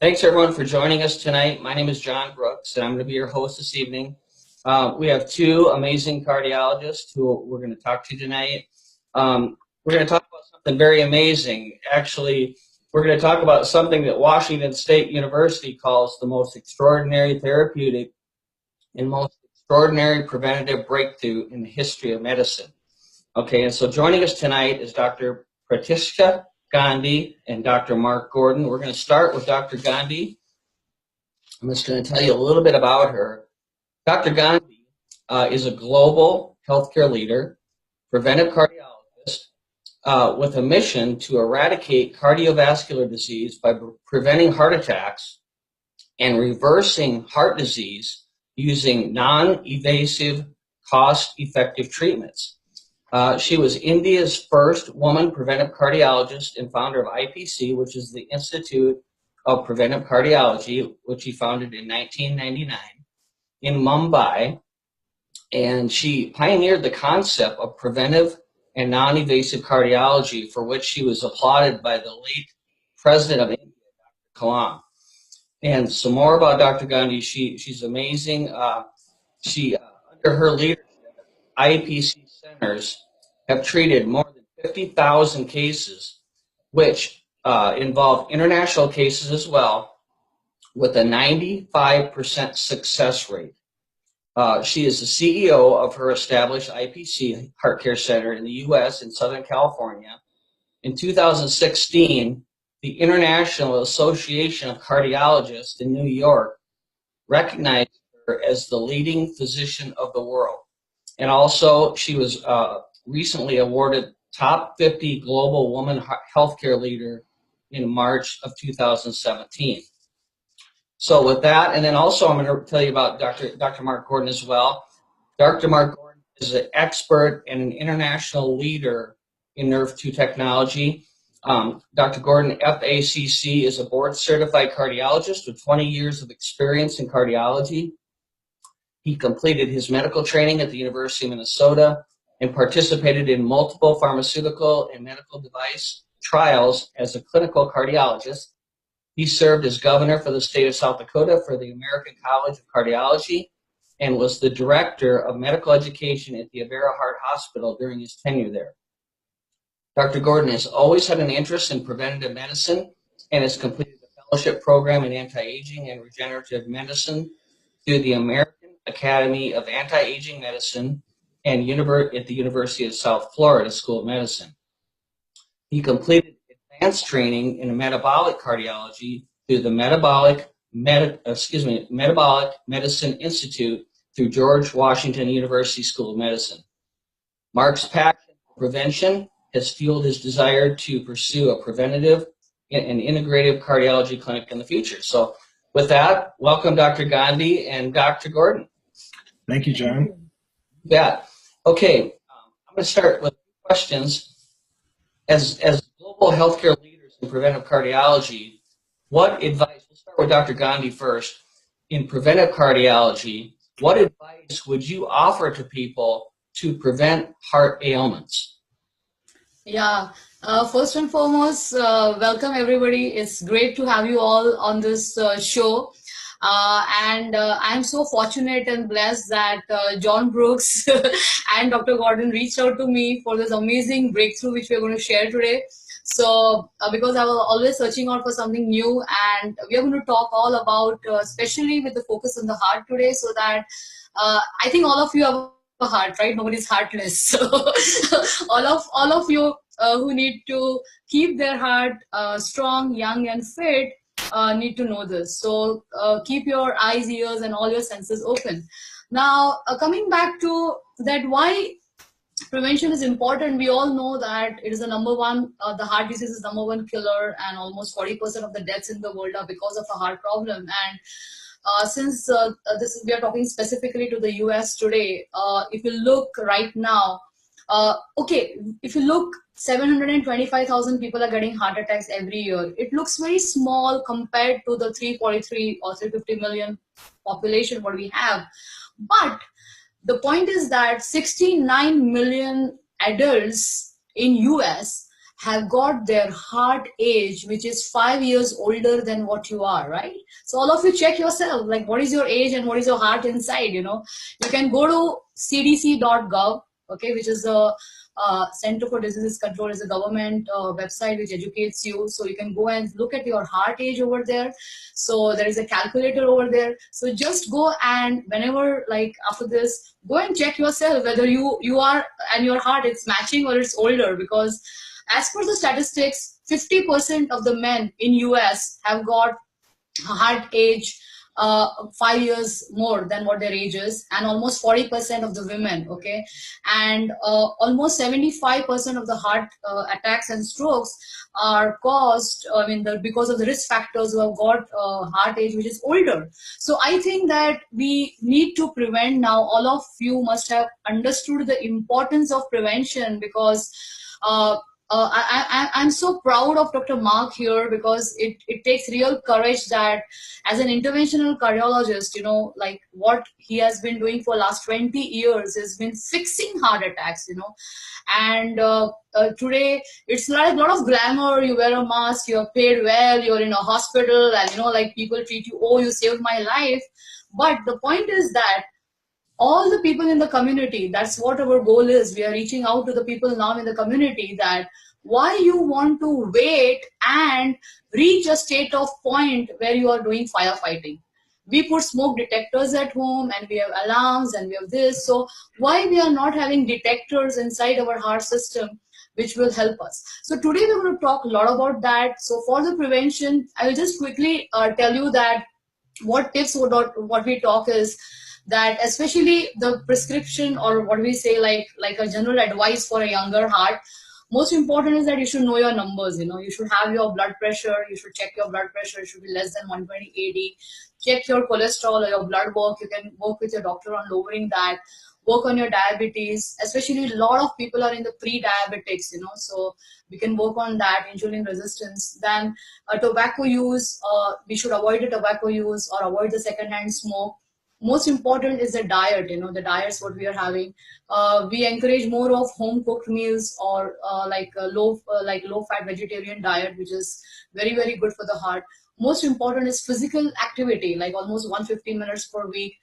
Thanks everyone for joining us tonight. My name is John Brooks, and I'm going to be your host this evening. We have two amazing cardiologists who we're going to talk to tonight. We're going to talk about something very amazing. Actually, we're going to talk about something that Washington State University calls the most extraordinary therapeutic and most extraordinary preventative breakthrough in the history of medicine. Okay, and so joining us tonight is Dr. Pratiksha Gandhi and Dr. Mark Gordon. We're going to start with Dr. Gandhi. I'm just going to tell you a little bit about her. Dr. Gandhi is a global healthcare leader, preventive cardiologist with a mission to eradicate cardiovascular disease by preventing heart attacks and reversing heart disease using non-invasive, cost-effective treatments. She was India's first woman preventive cardiologist and founder of IPC, which is the Institute of Preventive Cardiology, which he founded in 1999 in Mumbai. And she pioneered the concept of preventive and non-invasive cardiology, for which she was applauded by the late president of India, Dr. Kalam. And some more about Dr. Gandhi. She's amazing. Under her leadership, IPC centers have treated more than 50,000 cases, which involve international cases as well, with a 95% success rate. She is the CEO of her established IPC Heart Care Center in the U.S. in Southern California. In 2016, the International Association of Cardiologists in New York recognized her as the leading physician of the world. And also, she was recently awarded Top 50 Global Woman Healthcare Leader in March of 2017. So with that, and then also I'm going to tell you about Dr. Mark Gordon as well. Dr. Mark Gordon is an expert and an international leader in NRF2 technology. Dr. Gordon, FACC, is a board-certified cardiologist with 20 years of experience in cardiology. He completed his medical training at the University of Minnesota and participated in multiple pharmaceutical and medical device trials as a clinical cardiologist. He served as governor for the state of South Dakota for the American College of Cardiology and was the director of medical education at the Avera Heart Hospital during his tenure there. Dr. Gordon has always had an interest in preventative medicine and has completed a fellowship program in anti-aging and regenerative medicine through the American Academy of Anti-Aging Medicine and at the University of South Florida School of Medicine. He completed advanced training in metabolic cardiology through the Metabolic Medicine Institute through George Washington University School of Medicine. Mark's passion for prevention has fueled his desire to pursue a preventative and integrative cardiology clinic in the future. So with that, welcome Dr. Gandhi and Dr. Gordon. Thank you, John. Yeah. Okay, I'm going to start with questions. As global healthcare leaders in preventive cardiology, what advice, we'll start with Dr. Gandhi first, in preventive cardiology, what advice would you offer to people to prevent heart ailments? Yeah, first and foremost, welcome everybody. It's great to have you all on this show. And I'm so fortunate and blessed that John Brooks and Dr. Gordon reached out to me for this amazing breakthrough which we're going to share today. So because I was always searching out for something new, and we are going to talk all about, especially with the focus on the heart today, so that I think all of you have a heart, right? Nobody's heartless. So all of you who need to keep their heart strong, young, and fit need to know this. So keep your eyes, ears, and all your senses open. Now, coming back to that, why prevention is important. We all know that it is the number one, the heart disease is number one killer, and almost 40% of the deaths in the world are because of a heart problem. And since we are talking specifically to the US today, if you look right now, if you look, 725,000 people are getting heart attacks every year. It looks very small compared to the 343 or 350 million population what we have. But the point is that 69 million adults in US have got their heart age, which is 5 years older than what you are, right? So all of you check yourself, like what is your age and what is your heart inside, you know. You can go to cdc.gov, okay, which is the Center for Diseases Control, is a government website which educates you. So you can go and look at your heart age over there. So there is a calculator over there. So just go and whenever, like after this, go and check yourself whether you are and your heart it's matching or it's older. Because as per the statistics, 50% of the men in US have got heart age 5 years more than what their age is, and almost 40% of the women, okay, and almost 75% of the heart attacks and strokes are caused, I mean, because of the risk factors who have got heart age which is older. So I think that we need to prevent now. All of you must have understood the importance of prevention, because I'm so proud of Dr. Mark here, because it takes real courage that as an interventional cardiologist, you know, like what he has been doing for last 20 years has been fixing heart attacks, you know. And today it's like a lot of glamour. You wear a mask, you're paid well, you're in a hospital, and you know, like people treat you, oh, you saved my life. But the point is that all the people in the community, that's what our goal is. We are reaching out to the people now in the community, that why you want to wait and reach a state of point where you are doing firefighting. We put smoke detectors at home and we have alarms and we have this. So why we are not having detectors inside our heart system which will help us? So today we're going to talk a lot about that. So for the prevention, I will just quickly tell you that what tips, what we talk is that, especially the prescription, or what we say, like a general advice for a younger heart, most important is that you should know your numbers. You know, you should have your blood pressure, you should check your blood pressure, it should be less than 120/80. Check your cholesterol or your blood work. You can work with your doctor on lowering that. Work on your diabetes, especially a lot of people are in the pre-diabetics, you know, so we can work on that, insulin resistance. Then tobacco use, we should avoid the tobacco use or avoid the secondhand smoke. Most important is the diet, you know, the diets what we are having. We encourage more of home cooked meals, or like low fat vegetarian diet, which is very, very good for the heart. Most important is physical activity, like almost 150 minutes per week,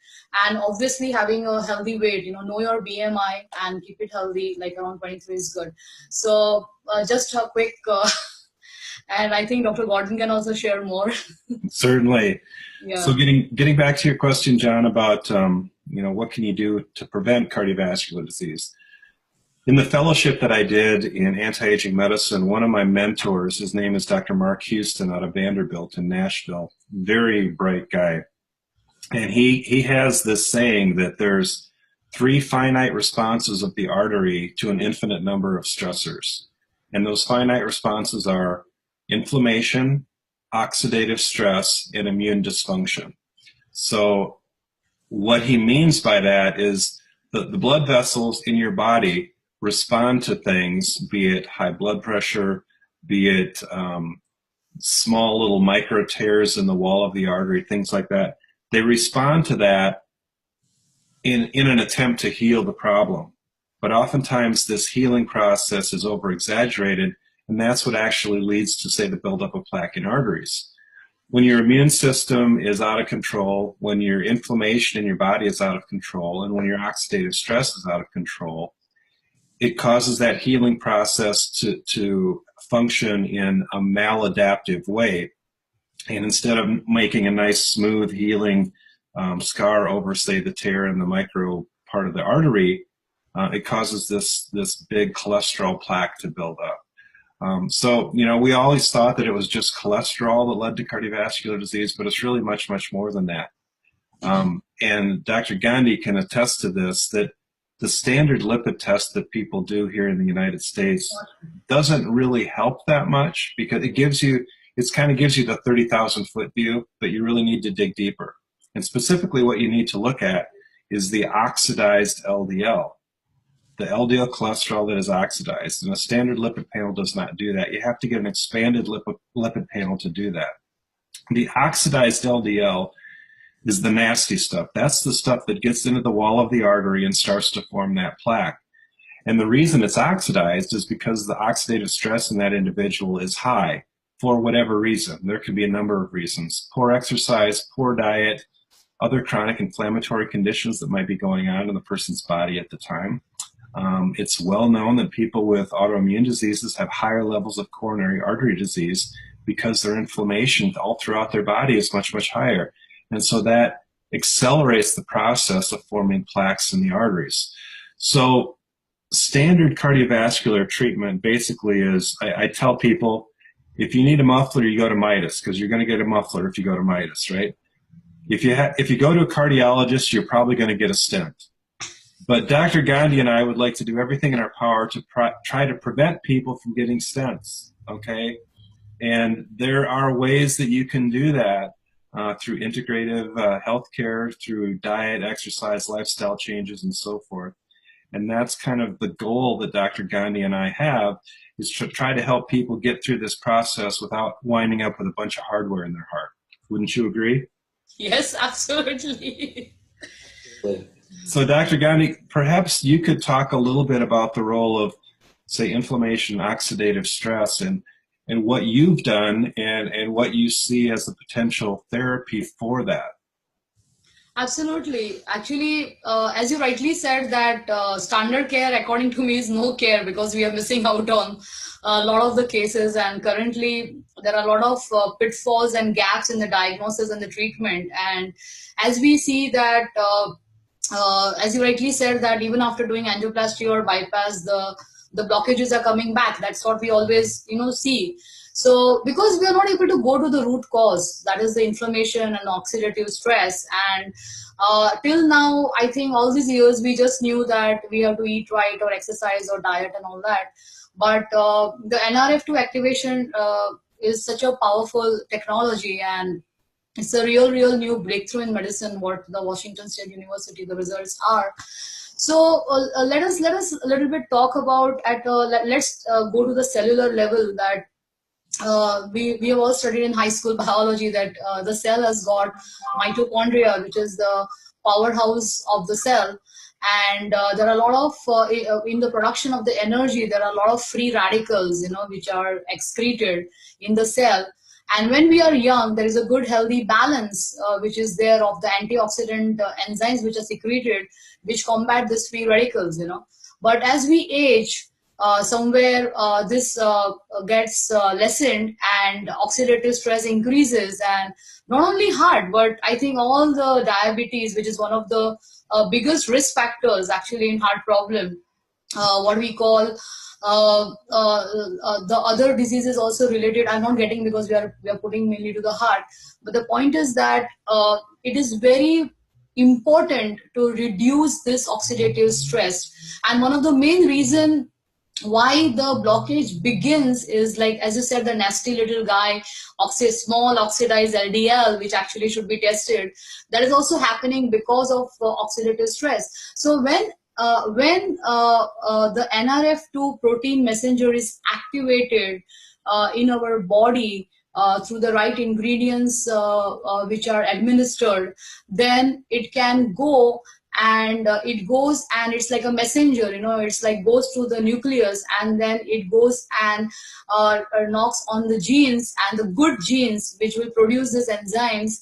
and obviously having a healthy weight. You know your BMI and keep it healthy, like around 23 is good. So just a quick and I think Dr. Gordon can also share more. Certainly. Yeah. So getting back to your question, John, about what can you do to prevent cardiovascular disease? In the fellowship that I did in anti-aging medicine, one of my mentors, his name is Dr. Mark Houston out of Vanderbilt in Nashville, very bright guy. And he has this saying that there's 3 finite responses of the artery to an infinite number of stressors. And those finite responses are inflammation, oxidative stress, and immune dysfunction. So what he means by that is the blood vessels in your body respond to things, be it high blood pressure, be it small little micro tears in the wall of the artery, things like that. They respond to that in an attempt to heal the problem. But oftentimes this healing process is over-exaggerated, and that's what actually leads to, say, the buildup of plaque in arteries. When your immune system is out of control, when your inflammation in your body is out of control, and when your oxidative stress is out of control, it causes that healing process to function in a maladaptive way. And instead of making a nice, smooth, healing scar over, say, the tear in the micro part of the artery, it causes this big cholesterol plaque to build up. So, we always thought that it was just cholesterol that led to cardiovascular disease, but it's really much, much more than that. And Dr. Gandhi can attest to this, that the standard lipid test that people do here in the United States doesn't really help that much, because it kind of gives you the 30,000 foot view, but you really need to dig deeper. And specifically what you need to look at is the oxidized LDL. The LDL cholesterol that is oxidized, and a standard lipid panel does not do that. You have to get an expanded lipid panel to do that. The oxidized LDL is the nasty stuff. That's the stuff that gets into the wall of the artery and starts to form that plaque. And the reason it's oxidized is because the oxidative stress in that individual is high for whatever reason. There could be a number of reasons. Poor exercise, poor diet, other chronic inflammatory conditions that might be going on in the person's body at the time. It's well known that people with autoimmune diseases have higher levels of coronary artery disease because their inflammation all throughout their body is much, much higher. And so that accelerates the process of forming plaques in the arteries. So standard cardiovascular treatment basically is, I tell people, if you need a muffler, you go to Midas, because you're going to get a muffler if you go to Midas, right? If you go to a cardiologist, you're probably going to get a stent. But Dr. Gandhi and I would like to do everything in our power to try to prevent people from getting stents, okay? And there are ways that you can do that through integrative healthcare, through diet, exercise, lifestyle changes, and so forth. And that's kind of the goal that Dr. Gandhi and I have, is to try to help people get through this process without winding up with a bunch of hardware in their heart. Wouldn't you agree? Yes, absolutely. So Dr. Gandhi, perhaps you could talk a little bit about the role of, say, inflammation, oxidative stress, and what you've done and what you see as the potential therapy for that. Absolutely. Actually, as you rightly said, that standard care, according to me, is no care, because we are missing out on a lot of the cases. And currently, there are a lot of pitfalls and gaps in the diagnosis and the treatment. And as we see that, as you rightly said, that even after doing angioplasty or bypass, the blockages are coming back. That's what we always, see. So because we are not able to go to the root cause, that is the inflammation and oxidative stress. And till now, I think all these years, we just knew that we have to eat right or exercise or diet and all that. But the NRF2 activation is such a powerful technology, and it's a real new breakthrough in medicine, what the Washington State University, the results are. So let us a little bit talk about let's go to the cellular level, that we have all studied in high school biology, that the cell has got mitochondria, which is the powerhouse of the cell. And there are a lot of, in the production of the energy, there are a lot of free radicals, which are excreted in the cell. And when we are young, there is a good healthy balance, which is there, of the antioxidant enzymes which are secreted, which combat these free radicals, But as we age, somewhere this gets lessened, and oxidative stress increases, and not only heart, but I think all the diabetes, which is one of the biggest risk factors actually in heart problem, what we call the other diseases also related. I'm not getting, because we are putting mainly to the heart, but the point is that it is very important to reduce this oxidative stress. And one of the main reason why the blockage begins is, like as you said, the nasty little guy, small oxidized LDL, which actually should be tested. That is also happening because of oxidative stress. So when the NRF2 protein messenger is activated in our body through the right ingredients which are administered, then it can go, and it goes, and it's like a messenger, it's like goes through the nucleus, and then it goes and knocks on the genes, and the good genes which will produce these enzymes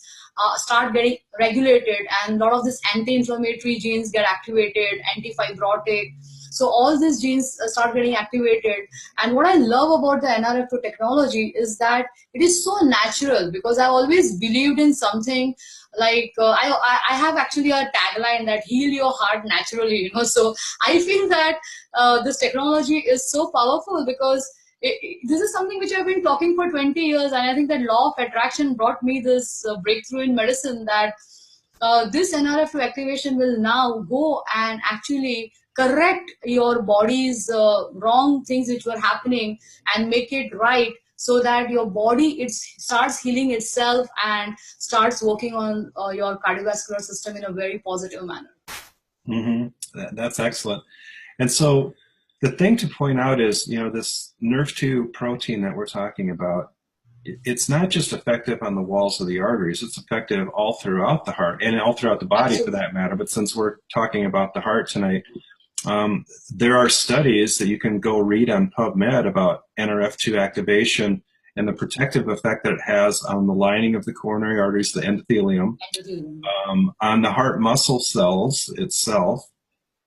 start getting regulated, and a lot of these anti-inflammatory genes get activated, anti-fibrotic. So all these genes start getting activated. And what I love about the NRF2 technology is that it is so natural, because I always believed in something like I have actually a tagline that heal your heart naturally, So I feel that this technology is so powerful, because this is something which I've been talking for 20 years, and I think that law of attraction brought me this breakthrough in medicine, that this NRF2 activation will now go and actually correct your body's wrong things which were happening, and make it right, so that your body, it starts healing itself and starts working on your cardiovascular system in a very positive manner. Mm-hmm. That's excellent. And so the thing to point out is, this NRF2 protein that we're talking about, it's not just effective on the walls of the arteries, it's effective all throughout the heart and all throughout the body. Absolutely. For that matter. But since we're talking about the heart tonight, There are studies that you can go read on PubMed about NRF2 activation and the protective effect that it has on the lining of the coronary arteries, the endothelium, on the heart muscle cells itself,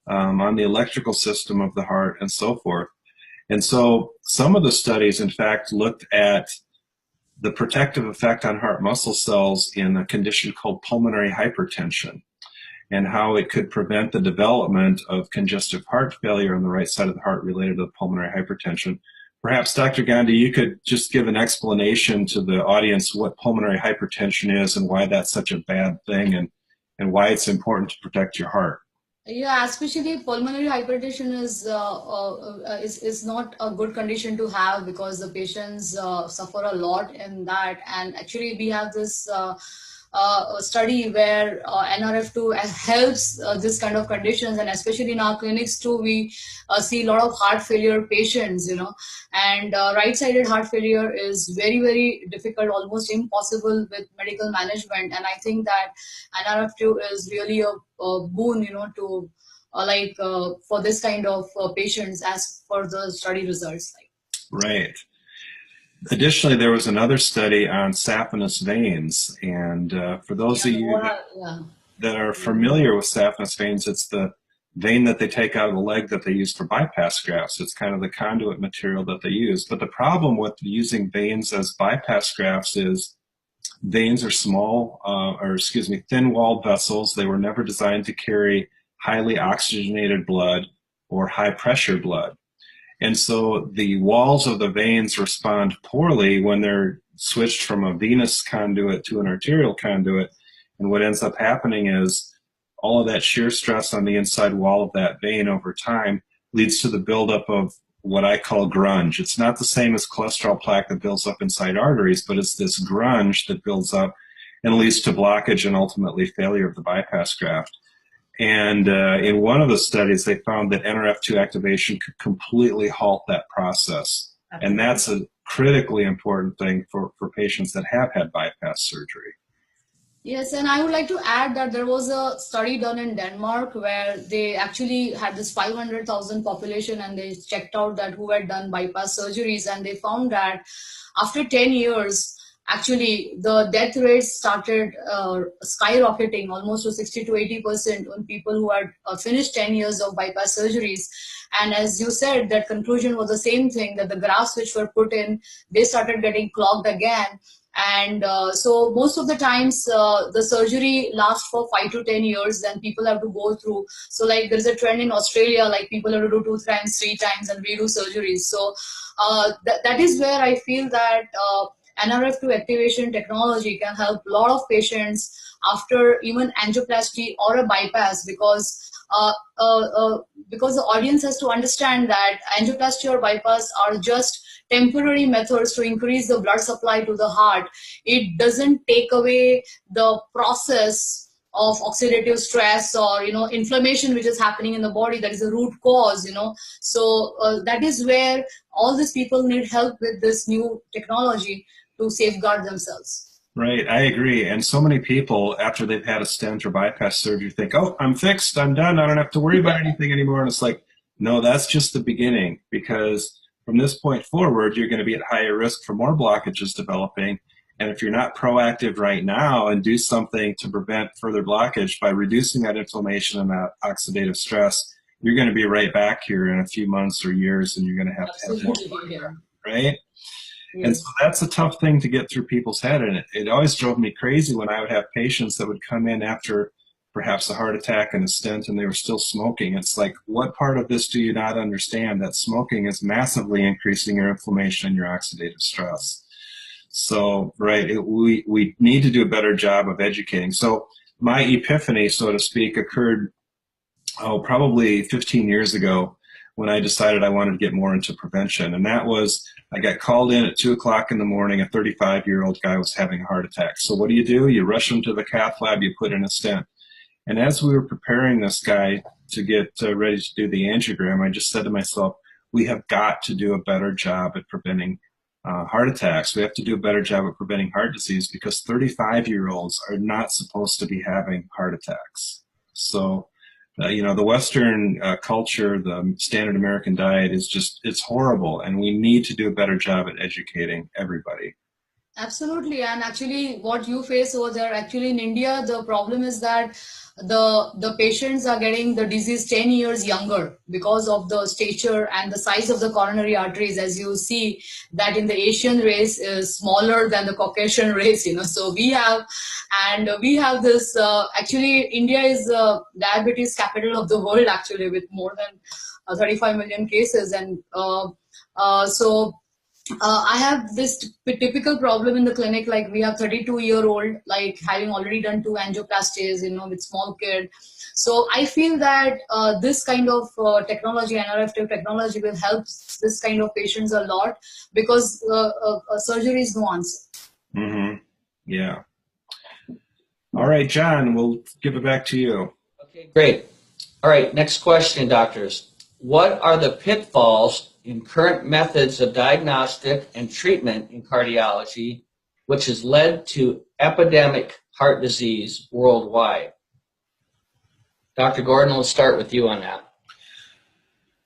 on the electrical system of the heart, and so forth. And so some of the studies, in fact, looked at the protective effect on heart muscle cells in a condition called pulmonary hypertension, and how it could prevent the development of congestive heart failure on the right side of the heart related to pulmonary hypertension. Perhaps, Dr. Gandhi, you could just give an explanation to the audience what pulmonary hypertension is and why that's such a bad thing, and why it's important to protect your heart. Yeah, especially pulmonary hypertension is not a good condition to have, because the patients suffer a lot in that. And actually, we have this study where NRF2 helps this kind of conditions, and especially in our clinics too, we see a lot of heart failure patients, and right-sided heart failure is very, very difficult, almost impossible with medical management. And I think that NRF2 is really a boon, to for this kind of patients, as for the study results. Right. Additionally, there was another study on saphenous veins, and for those of you that are familiar with saphenous veins, it's the vein that they take out of the leg that they use for bypass grafts. It's kind of the conduit material that they use. But the problem with using veins as bypass grafts is veins are small, thin-walled vessels. They were never designed to carry highly oxygenated blood or high-pressure blood. And so the walls of the veins respond poorly when they're switched from a venous conduit to an arterial conduit. And what ends up happening is all of that shear stress on the inside wall of that vein over time leads to the buildup of what I call grunge. It's not the same as cholesterol plaque that builds up inside arteries, but it's this grunge that builds up and leads to blockage and ultimately failure of the bypass graft. And in one of the studies, they found that NRF2 activation could completely halt that process. Absolutely. And that's a critically important thing for patients that have had bypass surgery. Yes, and I would like to add that there was a study done in Denmark where they actually had this 500,000 population, and they checked out that who had done bypass surgeries, and they found that after 10 years, actually, the death rates started skyrocketing almost to 60 to 80% on people who had finished 10 years of bypass surgeries. And as you said, that conclusion was the same thing, that the grafts which were put in, they started getting clogged again. And so most of the times the surgery lasts for 5 to 10 years, then people have to go through. So like there's a trend in Australia, like people have to do 2 times, 3 times and redo surgeries. So that is where I feel that NRF2 activation technology can help a lot of patients after even angioplasty or a bypass, because the audience has to understand that angioplasty or bypass are just temporary methods to increase the blood supply to the heart. It doesn't take away the process of oxidative stress or inflammation which is happening in the body. That is a root cause. So that is where all these people need help with this new technology to safeguard themselves. Right, I agree. And so many people, after they've had a stent or bypass surgery, think, oh, I'm fixed, I'm done, I don't have to worry about anything anymore. And it's like, no, that's just the beginning, because from this point forward, you're going to be at higher risk for more blockages developing. And if you're not proactive right now and do something to prevent further blockage by reducing that inflammation and that oxidative stress, you're going to be right back here in a few months or years, and you're going to have more, right? Yes. And so that's a tough thing to get through people's head. And it always drove me crazy when I would have patients that would come in after perhaps a heart attack and a stent, and they were still smoking. It's like, what part of this do you not understand? That smoking is massively increasing your inflammation and your oxidative stress. So, right, we need to do a better job of educating. So my epiphany, so to speak, occurred, probably 15 years ago, when I decided I wanted to get more into prevention. And that was, I got called in at 2 o'clock in the morning. A 35-year-old guy was having a heart attack. So what do? You rush him to the cath lab, you put in a stent. And as we were preparing this guy to get ready to do the angiogram, I just said to myself, we have got to do a better job at preventing heart attacks. We have to do a better job at preventing heart disease, because 35-year-olds are not supposed to be having heart attacks. So The Western culture, the standard American diet is just, it's horrible, and we need to do a better job at educating everybody. Absolutely, and actually, what you face over there, actually in India, the problem is that the patients are getting the disease 10 years younger because of the stature and the size of the coronary arteries. As you see, that in the Asian race is smaller than the Caucasian race. So we have this. Actually, India is the diabetes capital of the world. Actually, with more than 35 million cases, and so I have this typical problem in the clinic. Like we have 32-year-old, like having already done 2 angioplasties, with small kid. So I feel that this kind of technology, NRF2 technology, will help this kind of patients a lot, because surgery is no answer. Mm-hmm. Yeah. All right, John, we'll give it back to you. Okay, great. All right, next question, doctors. What are the pitfalls in current methods of diagnostic and treatment in cardiology, which has led to epidemic heart disease worldwide? Dr. Gordon, let's start with you on that.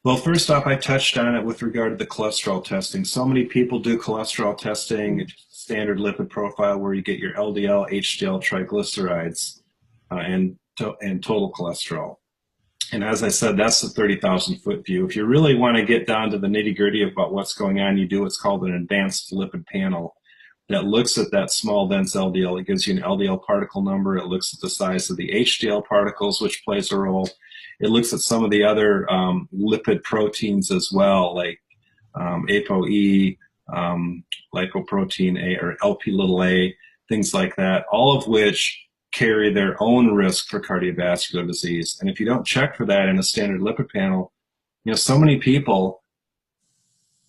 Well, first off, I touched on it with regard to the cholesterol testing. So many people do cholesterol testing, standard lipid profile, where you get your LDL, HDL, triglycerides, and total cholesterol. And as I said, that's the 30,000-foot view. If you really want to get down to the nitty-gritty about what's going on, you do what's called an advanced lipid panel that looks at that small, dense LDL. It gives you an LDL particle number. It looks at the size of the HDL particles, which plays a role. It looks at some of the other lipid proteins as well, like ApoE, lipoprotein A, or LP(a), things like that, all of which carry their own risk for cardiovascular disease. And if you don't check for that in a standard lipid panel, so many people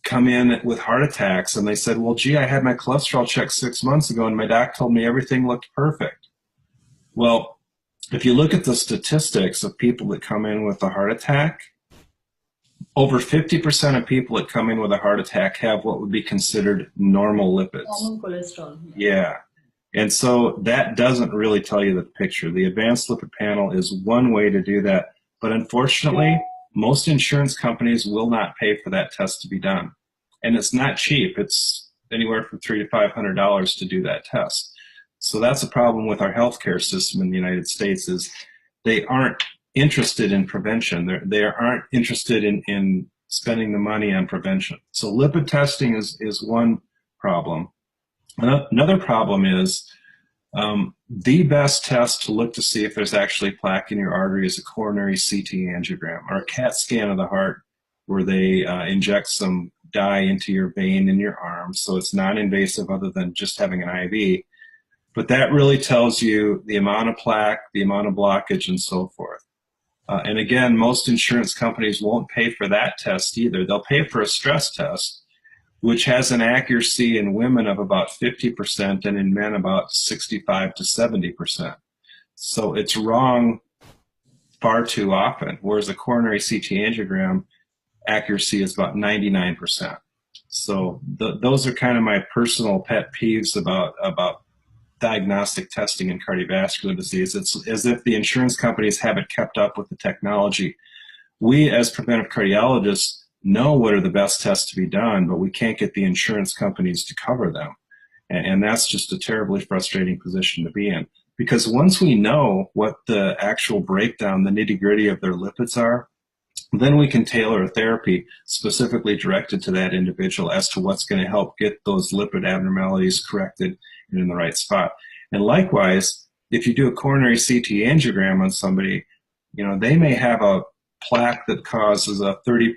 come in with heart attacks and they said, well, gee, I had my cholesterol checked 6 months ago and my doc told me everything looked perfect. Well, if you look at the statistics of people that come in with a heart attack, over 50% of people that come in with a heart attack have what would be considered normal lipids. Normal cholesterol. Yeah. And so that doesn't really tell you the picture. The advanced lipid panel is one way to do that. But unfortunately, most insurance companies will not pay for that test to be done. And it's not cheap. It's anywhere from $300 to $500 to do that test. So that's a problem with our healthcare system in the United States, is they aren't interested in prevention. They aren't interested in spending the money on prevention. So lipid testing is one problem. Another problem is the best test to look to see if there's actually plaque in your artery is a coronary CT angiogram, or a CAT scan of the heart, where they inject some dye into your vein in your arm. So it's non-invasive, other than just having an IV. But that really tells you the amount of plaque, the amount of blockage, and so forth. And again, most insurance companies won't pay for that test either. They'll pay for a stress test, which has an accuracy in women of about 50% and in men about 65 to 70%. So it's wrong far too often, whereas a coronary CT angiogram accuracy is about 99%. So those are kind of my personal pet peeves about diagnostic testing in cardiovascular disease. It's as if the insurance companies haven't kept up with the technology. We, as preventive cardiologists, know what are the best tests to be done, but we can't get the insurance companies to cover them. And that's just a terribly frustrating position to be in. Because once we know what the actual breakdown, the nitty-gritty of their lipids are, then we can tailor a therapy specifically directed to that individual as to what's going to help get those lipid abnormalities corrected and in the right spot. And likewise, if you do a coronary CT angiogram on somebody, they may have a plaque that causes a 30%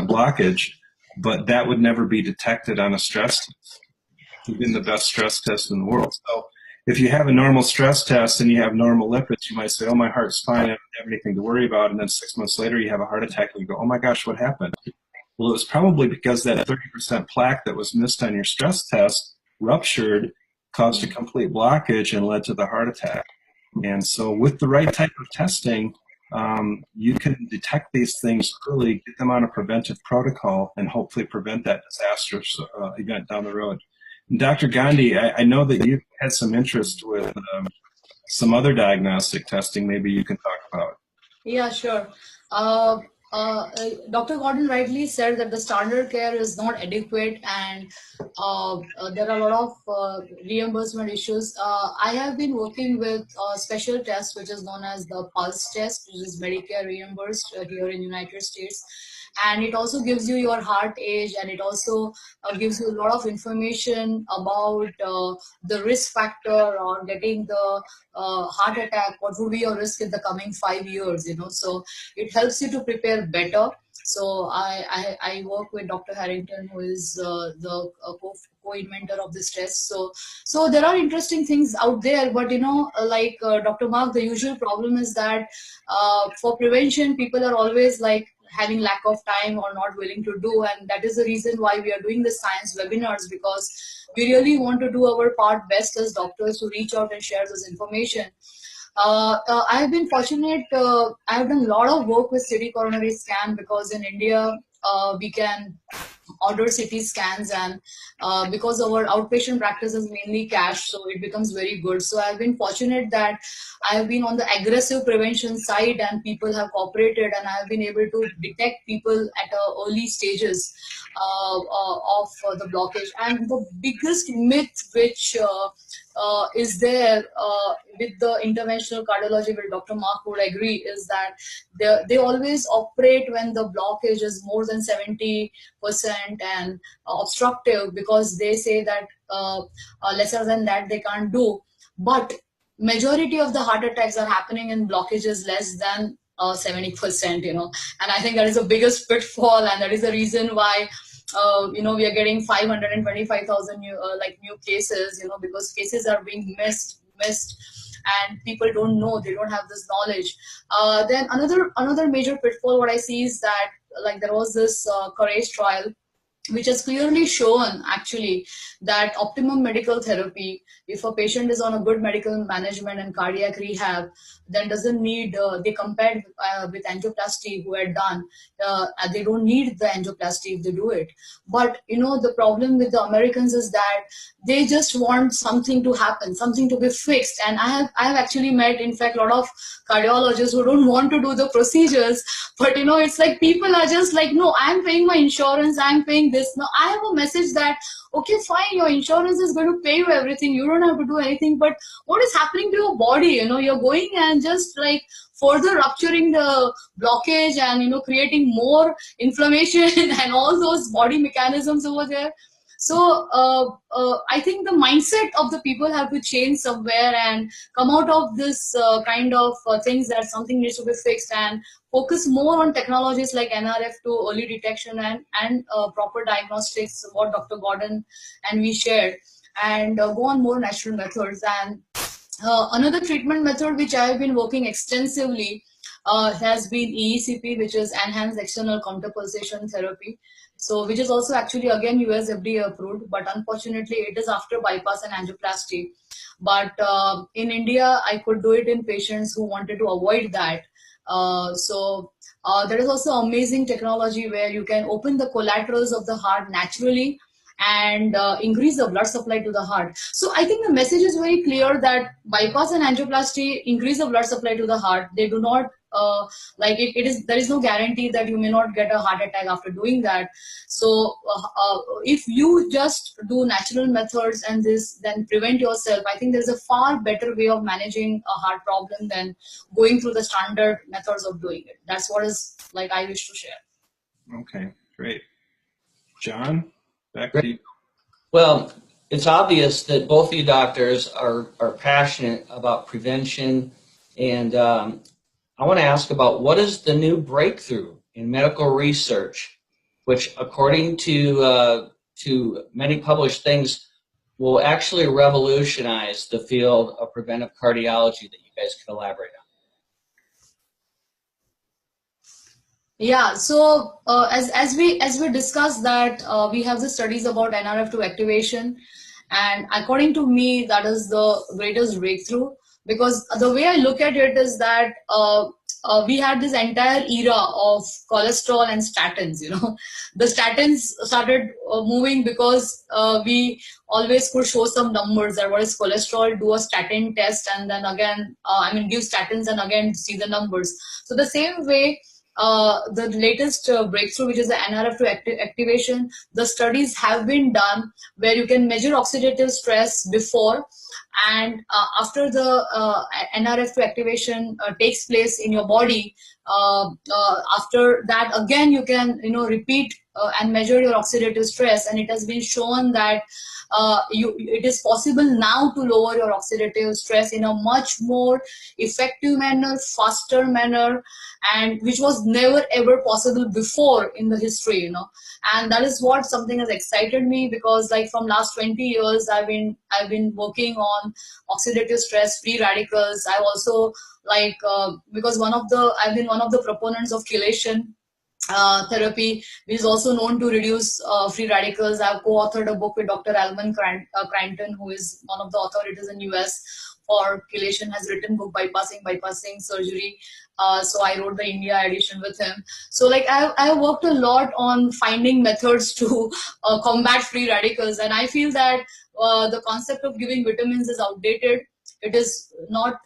blockage, but that would never be detected on a stress test, even the best stress test in the world. So if you have a normal stress test and you have normal lipids, you might say, oh, my heart's fine, I don't have anything to worry about. And then 6 months later, you have a heart attack and you go, oh my gosh, what happened? Well, it was probably because that 30% plaque that was missed on your stress test ruptured, caused a complete blockage, and led to the heart attack. And so with the right type of testing, you can detect these things early, get them on a preventive protocol, and hopefully prevent that disastrous event down the road. And Dr. Gandhi, I know that you've had some interest with some other diagnostic testing maybe you can talk about. Yeah, sure. Uh, Dr. Gordon rightly said that the standard care is not adequate, and there are a lot of reimbursement issues. I have been working with a special test which is known as the Pulse test, which is Medicare reimbursed here in United States, and it also gives you your heart age, and it also gives you a lot of information about the risk factor or getting the heart attack. What would be your risk in the coming 5 years? So it helps you to prepare better. So I work with Dr. Harrington, who is the co-inventor of this test. So there are interesting things out there, but like Dr. Mark, the usual problem is that for prevention, people are always like having lack of time or not willing to do, and that is the reason why we are doing the science webinars, because we really want to do our part best as doctors to reach out and share this information. I have been fortunate. I have done a lot of work with city coronary scan, because in India we can order CT scans, and because our outpatient practice is mainly cash, so it becomes very good. So I've been fortunate that I have been on the aggressive prevention side, and people have cooperated, and I have been able to detect people at early stages of the blockage. And the biggest myth which is there with the interventional cardiology, where Dr. Mark would agree, is that they always operate when the blockage is more than 70% and obstructive, because they say that lesser than that they can't do. But majority of the heart attacks are happening in blockages less than 70%, and I think that is the biggest pitfall, and that is the reason why we are getting 525,000 new cases, because cases are being missed, and people don't know, they don't have this knowledge. Then another major pitfall what I see is that, like, there was this courage trial which has clearly shown actually that optimum medical therapy, if a patient is on a good medical management and cardiac rehab, then doesn't need, they compared with angioplasty who had done, they don't need the angioplasty if they do it. But the problem with the Americans is that they just want something to happen, something to be fixed. And I have actually met, in fact, a lot of cardiologists who don't want to do the procedures, but it's like people are just like, no, I'm paying my insurance, I'm paying this. Now I have a message that, okay, fine, your insurance is going to pay you everything, you don't have to do anything, but what is happening to your body? You're going and just like further rupturing the blockage, and creating more inflammation and all those body mechanisms over there. So I think the mindset of the people have to change somewhere, and come out of this kind of things that something needs to be fixed, and focus more on technologies like NRF2, early detection, and proper diagnostics, what Dr. Gordon and we shared, and go on more natural methods. And another treatment method which I have been working extensively has been EECP, which is Enhanced External Counterpulsation Therapy. So, which is also actually again US FDA approved, but unfortunately it is after bypass and angioplasty. But in India, I could do it in patients who wanted to avoid that. There is also amazing technology where you can open the collaterals of the heart naturally and increase the blood supply to the heart. So I think the message is very clear that bypass and angioplasty increase the blood supply to the heart. They do not like it is, there is no guarantee that you may not get a heart attack after doing that. So if you just do natural methods and this, then prevent yourself, I think there's a far better way of managing a heart problem than going through the standard methods of doing it. That's what is like I wish to share. Okay, great. John, back to you. Well, it's obvious that both of you doctors are passionate about prevention, and I want to ask about what is the new breakthrough in medical research, which, according to many published things, will actually revolutionize the field of preventive cardiology that you guys can elaborate on. Yeah, so as we discussed that we have the studies about NRF2 activation, and according to me, that is the greatest breakthrough, because the way I look at it is that we had this entire era of cholesterol and statins. The statins started moving because we always could show some numbers that what is cholesterol, do a statin test, and then again, give statins and again see the numbers. So the same way, the latest breakthrough, which is the NRF2 activation, the studies have been done where you can measure oxidative stress before and after the NRF2 activation takes place in your body. After that, again, you can repeat and measure your oxidative stress, and it has been shown that it is possible now to lower your oxidative stress in a much more effective manner, faster manner, and which was never ever possible before in the history. And that is what something has excited me, because like from last 20 years I've been working on oxidative stress, free radicals. I've also because I've been one of the proponents of chelation therapy, which is also known to reduce free radicals. I've co-authored a book with Dr. Alman Cranton, who is one of the authorities in US for chelation, has written book bypassing surgery. So I wrote the India edition with him. So like I worked a lot on finding methods to combat free radicals, and I feel that the concept of giving vitamins is outdated. It is not.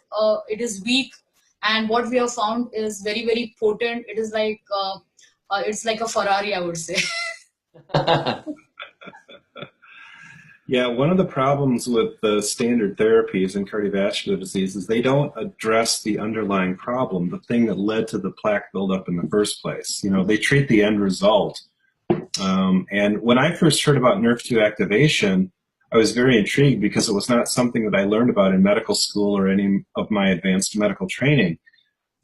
It is weak, and what we have found is very, very potent. It is like it's like a Ferrari, I would say. Yeah, one of the problems with the standard therapies in cardiovascular disease is they don't address the underlying problem, the thing that led to the plaque buildup in the first place. They treat the end result. And when I first heard about NRF2 activation, I was very intrigued because it was not something that I learned about in medical school or any of my advanced medical training.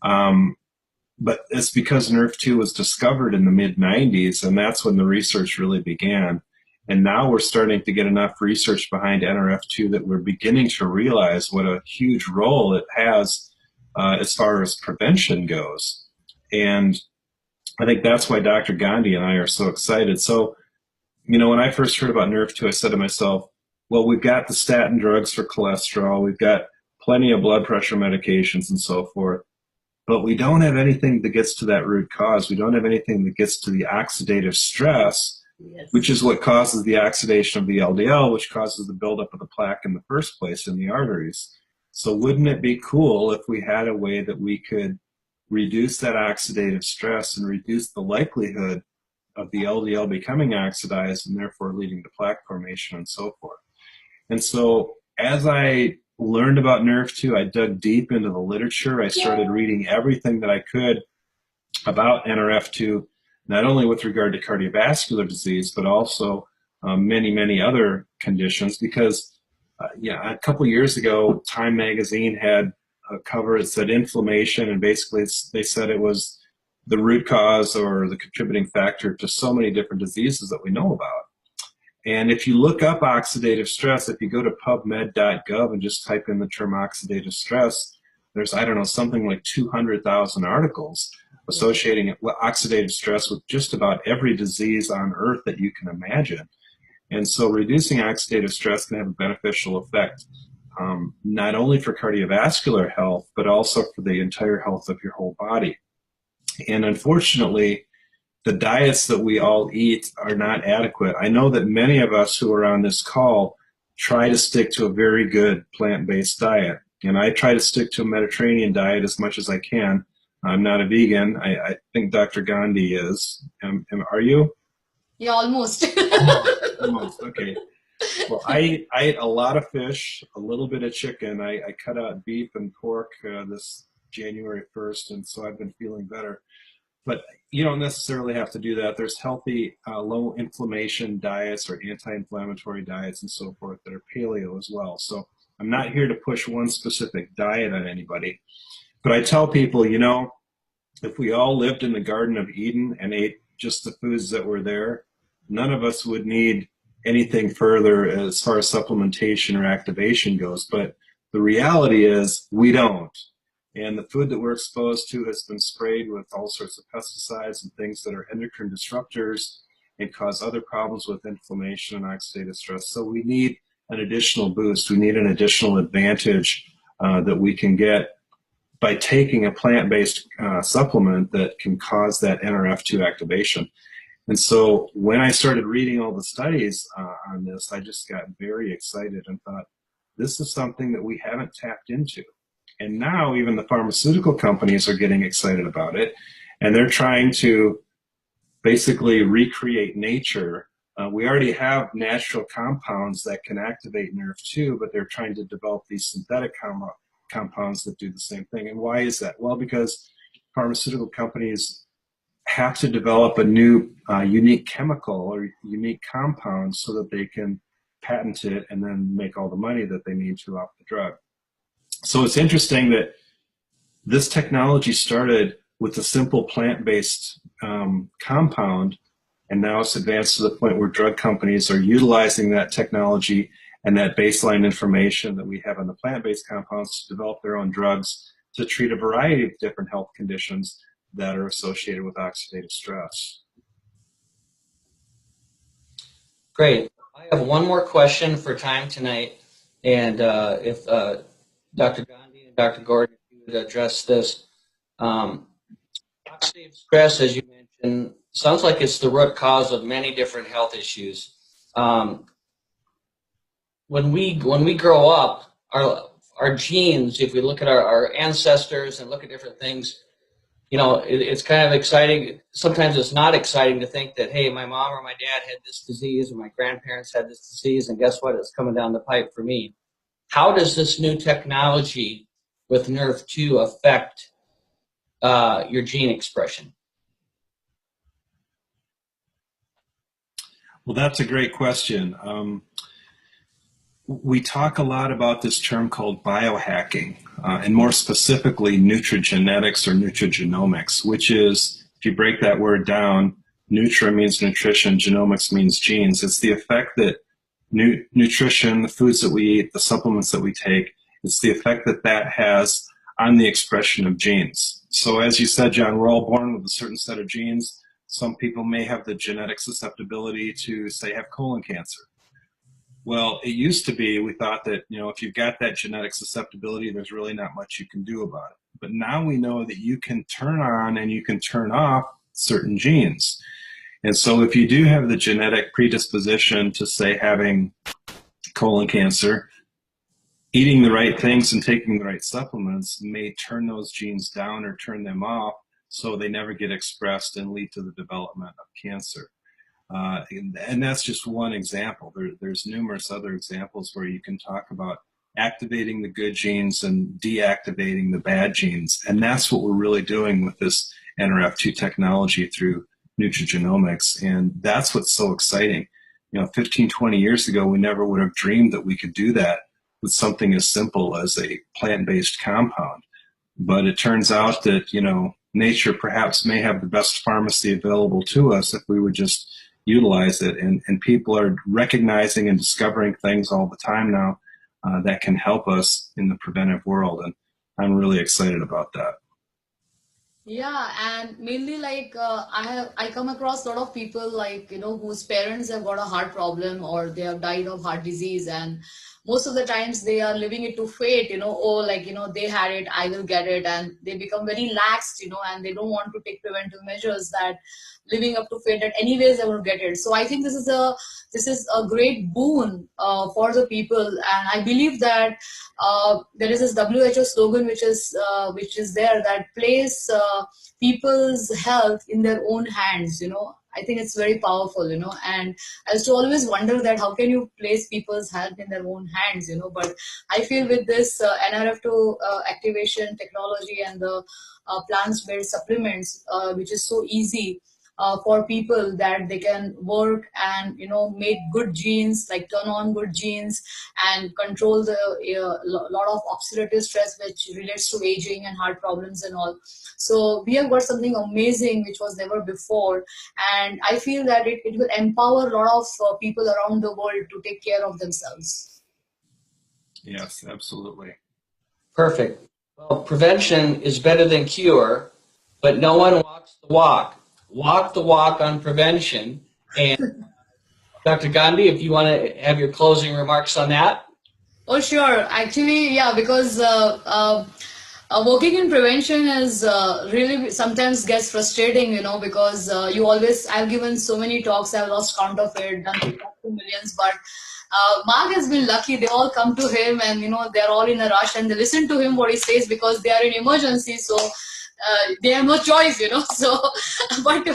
But it's because NRF2 was discovered in the mid-90s, and that's when the research really began. And now we're starting to get enough research behind NRF2 that we're beginning to realize what a huge role it has as far as prevention goes. And I think that's why Dr. Gandhi and I are so excited. So, when I first heard about NRF2, I said to myself, well, we've got the statin drugs for cholesterol, we've got plenty of blood pressure medications and so forth, but we don't have anything that gets to that root cause. We don't have anything that gets to the oxidative stress, yes, which is what causes the oxidation of the LDL, which causes the buildup of the plaque in the first place in the arteries. So wouldn't it be cool if we had a way that we could reduce that oxidative stress and reduce the likelihood of the LDL becoming oxidized and therefore leading to plaque formation and so forth? And so as I learned about NRF2, I dug deep into the literature. I started reading everything that I could about NRF2, not only with regard to cardiovascular disease, but also many, many other conditions. Because a couple years ago, Time magazine had a cover that said inflammation, and basically they said it was the root cause or the contributing factor to so many different diseases that we know about. And if you look up oxidative stress, if you go to pubmed.gov and just type in the term oxidative stress, there's, something like 200,000 articles associating oxidative stress with just about every disease on earth that you can imagine. And so reducing oxidative stress can have a beneficial effect, not only for cardiovascular health, but also for the entire health of your whole body. And unfortunately, the diets that we all eat are not adequate. I know that many of us who are on this call try to stick to a very good plant-based diet. And I try to stick to a Mediterranean diet as much as I can. I'm not a vegan. I think Dr. Gandhi is. Are you? Yeah, almost. Almost, okay. Well, I ate a lot of fish, a little bit of chicken. I cut out beef and pork this January 1st, and so I've been feeling better. But you don't necessarily have to do that. There's healthy, low inflammation diets or anti-inflammatory diets and so forth that are paleo as well. So I'm not here to push one specific diet on anybody. But I tell people, if we all lived in the Garden of Eden and ate just the foods that were there, none of us would need anything further as far as supplementation or activation goes. But the reality is we don't. And the food that we're exposed to has been sprayed with all sorts of pesticides and things that are endocrine disruptors and cause other problems with inflammation and oxidative stress. So we need an additional boost. We need an additional advantage that we can get by taking a plant-based supplement that can cause that NRF2 activation. And so when I started reading all the studies on this, I just got very excited and thought, this is something that we haven't tapped into. And now even the pharmaceutical companies are getting excited about it, and they're trying to basically recreate nature. We already have natural compounds that can activate NRF2, but they're trying to develop these synthetic compounds that do the same thing. And why is that? Well, because pharmaceutical companies have to develop a new unique chemical or unique compound so that they can patent it and then make all the money that they need to off the drug. So it's interesting that this technology started with a simple plant-based compound, and now it's advanced to the point where drug companies are utilizing that technology and that baseline information that we have on the plant-based compounds to develop their own drugs to treat a variety of different health conditions that are associated with oxidative stress. Great. I have one more question for time tonight, and if Dr. Gandhi and Dr. Gordon, if you would address this. Oxidative stress, as you mentioned, sounds like it's the root cause of many different health issues. When we grow up, our genes, if we look at our ancestors and look at different things, you know, it's kind of exciting. Sometimes it's not exciting to think that, hey, my mom or my dad had this disease or my grandparents had this disease, and guess what? It's coming down the pipe for me. How does this new technology with NRF2 affect your gene expression? Well, that's a great question. We talk a lot about this term called biohacking, and more specifically nutrigenetics or nutrigenomics, which is, if you break that word down, nutra means nutrition, genomics means genes. It's the effect that nutrition, the foods that we eat, the supplements that we take, it's the effect that that has on the expression of genes. So as you said, John, we're all born with a certain set of genes. Some people may have the genetic susceptibility to, say, have colon cancer. Well, it used to be, we thought that, you know, if you've got that genetic susceptibility, there's really not much you can do about it. But now we know that you can turn on and you can turn off certain genes. And so if you do have the genetic predisposition to, say, having colon cancer, eating the right things and taking the right supplements may turn those genes down or turn them off so they never get expressed and lead to the development of cancer. And that's just one example. There's numerous other examples where you can talk about activating the good genes and deactivating the bad genes. And that's what we're really doing with this NRF2 technology through nutrigenomics. And that's what's so exciting. You know, 15, 20 years ago, we never would have dreamed that we could do that with something as simple as a plant-based compound. But it turns out that, you know, nature perhaps may have the best pharmacy available to us if we would just utilize it. And people are recognizing and discovering things all the time now that can help us in the preventive world. And I'm really excited about that. Yeah, and mainly like I come across a lot of people like, you know, whose parents have got a heart problem or they have died of heart disease, and most of the times they are living it to fate, you know, oh, like, you know, they had it, I will get it, and they become very laxed, you know, and they don't want to take preventive measures that living up to fate that anyways I will get it. So I think this is a great boon for the people, and I believe that there is this WHO slogan which is there, that place people's health in their own hands, you know. I think it's very powerful, you know, and I used to always wonder that how can you place people's health in their own hands, you know. But I feel with this NRF2 activation technology and the plants-based supplements, which is so easy for people, that they can work and, you know, make good genes, like turn on good genes and control the lot of oxidative stress which relates to aging and heart problems and all. So we have got something amazing which was never before, and I feel that it will empower a lot of people around the world to take care of themselves. Yes, absolutely. Perfect. Well, prevention is better than cure, but no one walks the walk. Walk the walk on prevention. And Dr. Gandhi, if you want to have your closing remarks on that. Oh, sure. Actually, yeah, because Working in prevention is really sometimes gets frustrating, because I've given so many talks, I've lost count of it, done talk to millions, but Mark has been lucky. They all come to him, and they're all in a rush, and they listen to him what he says because they are in emergency. So they have no choice, So, but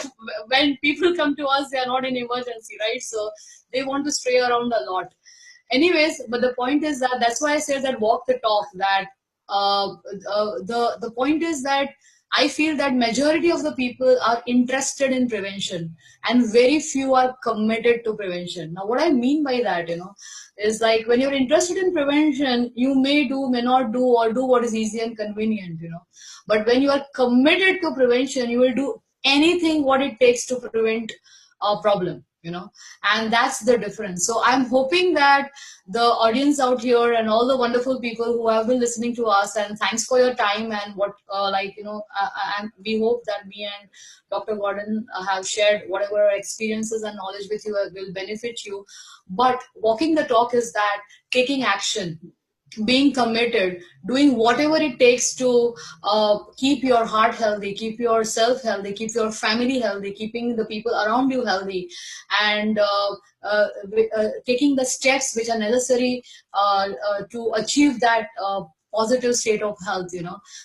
when people come to us, they are not in emergency, right? So they want to stray around a lot. Anyways, but the point is that that's why I said that walk the talk. That the point is that I feel that majority of the people are interested in prevention, and very few are committed to prevention. Now, what I mean by that, is like when you're interested in prevention, you may do, may not do, or do what is easy and convenient, But when you are committed to prevention, you will do anything what it takes to prevent a problem, and that's the difference. So I'm hoping that the audience out here and all the wonderful people who have been listening to us, and thanks for your time, and and we hope that me and Dr. Gordon have shared whatever our experiences and knowledge with you will benefit you. But walking the talk is that taking action, being committed, doing whatever it takes to keep your heart healthy, keep yourself healthy, keep your family healthy, keeping the people around you healthy, and taking the steps which are necessary to achieve that positive state of health.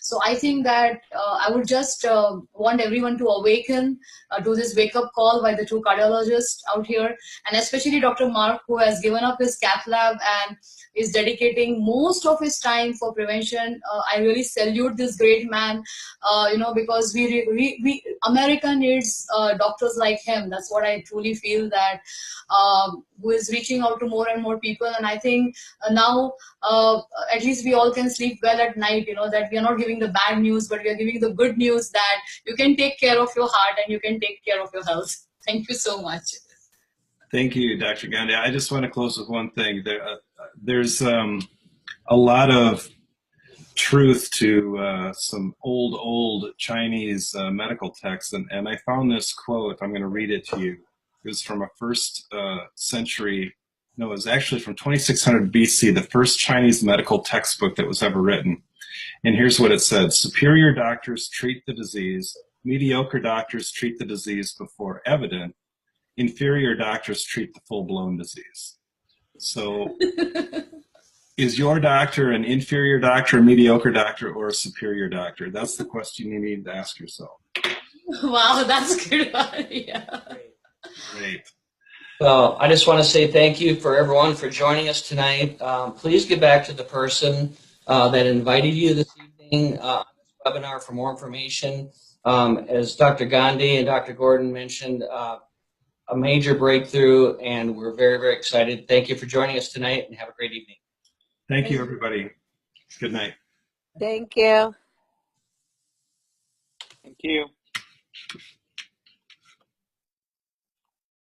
So I think that I would just want everyone to awaken to this wake up call by the two cardiologists out here, and especially Dr. Mark, who has given up his cath lab and is dedicating most of his time for prevention. I really salute this great man, because we America needs doctors like him. That's what I truly feel, that who is reaching out to more and more people. And I think now at least we all can sleep well at night, that we are not giving the bad news, but we are giving the good news that you can take care of your heart and you can take care of your health. Thank you so much. Thank you, Dr. Gandhi. I just want to close with one thing. There's a lot of truth to some old Chinese medical texts, and I found this quote. I'm going to read it to you. It was from a first century, no, it was actually from 2600 BC, the first Chinese medical textbook that was ever written. And here's what it said: superior doctors treat the disease, mediocre doctors treat the disease before evident, inferior doctors treat the full-blown disease. So is your doctor an inferior doctor, a mediocre doctor, or a superior doctor? That's the question you need to ask yourself. Wow, that's good. Yeah. Great. So I just want to say thank you for everyone for joining us tonight. Please get back to the person that invited you this evening on this webinar for more information. As Dr. Gandhi and Dr. Gordon mentioned, a major breakthrough, and we're very, very excited. Thank you for joining us tonight, and have a great evening. Thank you, everybody. Good night. Thank you. Thank you.